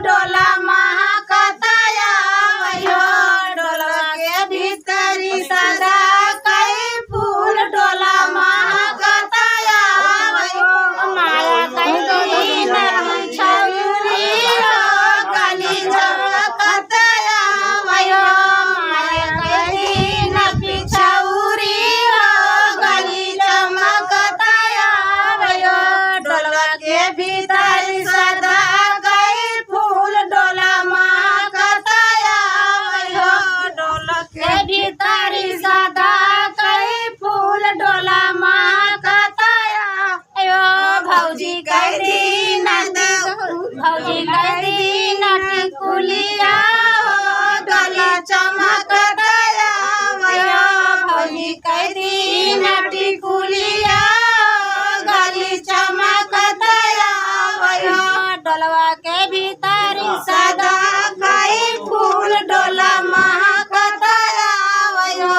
डोला महाकताया वयो डोलवा के भीतरी सदा कई फूल डोला महाकताया वयो माया कई दिन छौरी गली चमकताया वयो माया कई दिन पिछौरी गली चमकताया वयो डोलवा के भीतरी सदा कई फूल डोला महाकताया वयो डोला के भीतरी सदा कई फूल डोला महाकताया अयो भौजी कई दिन भौजी कई दिन टिकुलिया गला चमकताया वयो भौजी कई दिन टिकुलिया गली चमकताया वयो डोलवा के भीतरी सदा कई फूल डोला महाकताया वयो